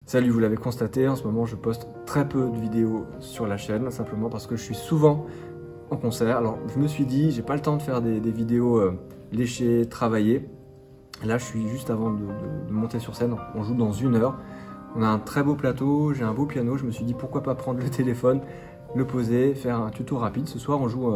Salut, vous l'avez constaté, en ce moment je poste très peu de vidéos sur la chaîne, simplement parce que je suis souvent en concert. Alors je me suis dit, j'ai pas le temps de faire des vidéos léchées, travaillées. Là je suis juste avant de monter sur scène, on joue dans 1 heure. On a un très beau plateau, j'ai un beau piano, je me suis dit pourquoi pas prendre le téléphone, le poser, faire un tuto rapide. Ce soir on joue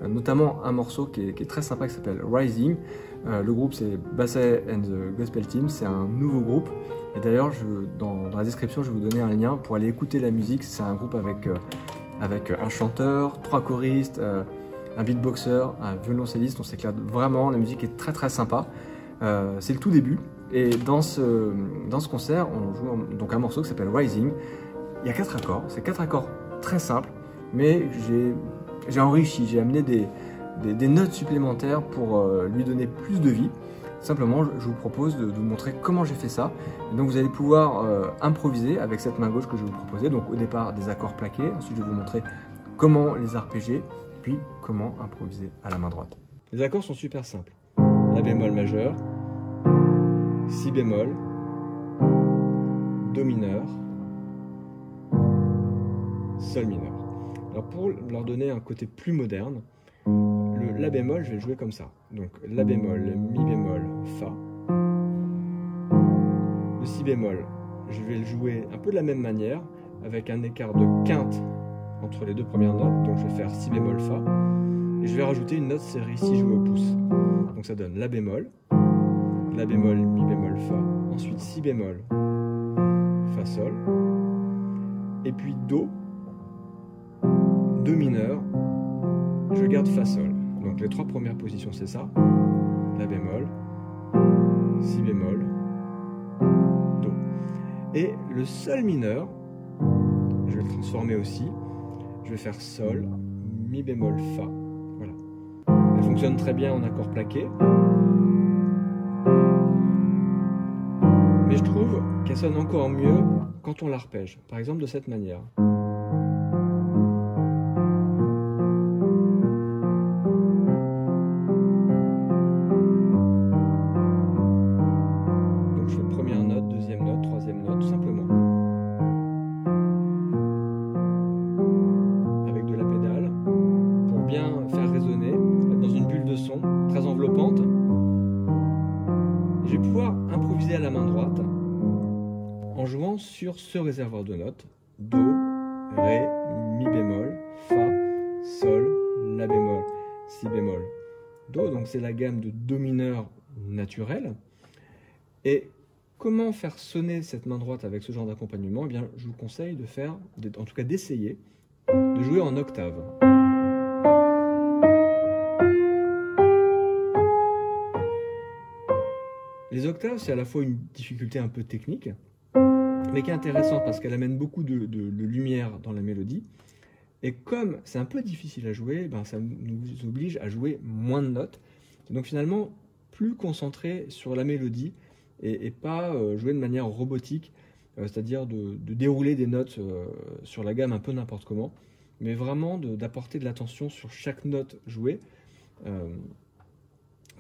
notamment un morceau qui est très sympa qui s'appelle Rising. Le groupe c'est Bassey and the Gospel Team, c'est un nouveau groupe. Et d'ailleurs, dans la description, je vais vous donner un lien pour aller écouter la musique. C'est un groupe avec un chanteur, 3 choristes, un beatboxer, un violoncelliste. On s'éclate vraiment, la musique est très sympa. C'est le tout début. Et dans ce concert, on joue donc un morceau qui s'appelle Rising. Il y a 4 accords, c'est 4 accords très simples, mais j'ai enrichi, j'ai amené des notes supplémentaires pour lui donner plus de vie. Simplement, je vous propose de vous montrer comment j'ai fait ça. Et donc vous allez pouvoir improviser avec cette main gauche que je vais vous proposer. Donc au départ, des accords plaqués. Ensuite, je vais vous montrer comment les arpéger, puis comment improviser à la main droite. Les accords sont super simples. La bémol majeur, si bémol, do mineur, sol mineur. Alors pour leur donner un côté plus moderne, le la bémol, je vais le jouer comme ça. Donc la bémol, le mi bémol, fa. Le si bémol, je vais le jouer un peu de la même manière, avec un écart de quinte entre les 2 premières notes. Donc je vais faire si bémol, fa. Et je vais rajouter une note série si jouée au pouce. Donc ça donne la bémol, mi bémol, fa. Ensuite si bémol, fa, sol. Et puis do, do mineur, je garde fa, sol. Donc les 3 premières positions c'est ça, la bémol, si bémol, do. Et le sol mineur, je vais le transformer aussi, je vais faire sol, mi bémol, fa, voilà. Elle fonctionne très bien en accord plaqué, mais je trouve qu'elle sonne encore mieux quand on l'arpège, par exemple de cette manière. Bien faire résonner, être dans une bulle de son très enveloppante. Je vais pouvoir improviser à la main droite en jouant sur ce réservoir de notes: do, ré, mi bémol, fa, sol, la bémol, si bémol, do. Donc c'est la gamme de do mineur naturel. Et comment faire sonner cette main droite avec ce genre d'accompagnement? Eh bien, je vous conseille de faire, en tout cas d'essayer, de jouer en octave. Les octaves, c'est à la fois une difficulté un peu technique, mais qui est intéressante parce qu'elle amène beaucoup de lumière dans la mélodie. Et comme c'est un peu difficile à jouer, ben ça nous oblige à jouer moins de notes. Donc finalement, plus concentré sur la mélodie et pas jouer de manière robotique, c'est-à-dire de dérouler des notes sur la gamme un peu n'importe comment, mais vraiment d'apporter de l'attention sur chaque note jouée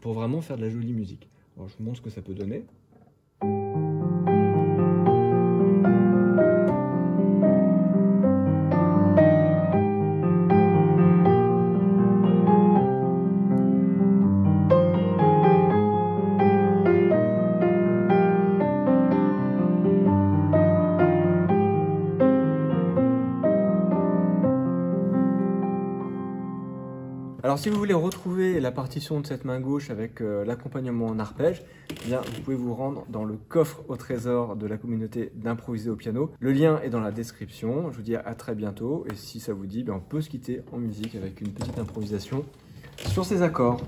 pour vraiment faire de la jolie musique. Alors, je vous montre ce que ça peut donner. Alors si vous voulez retrouver la partition de cette main gauche avec l'accompagnement en arpège, eh bien, vous pouvez vous rendre dans le coffre au trésor de la communauté d'improviser au piano. Le lien est dans la description. Je vous dis à très bientôt et si ça vous dit, on peut se quitter en musique avec une petite improvisation sur ces accords.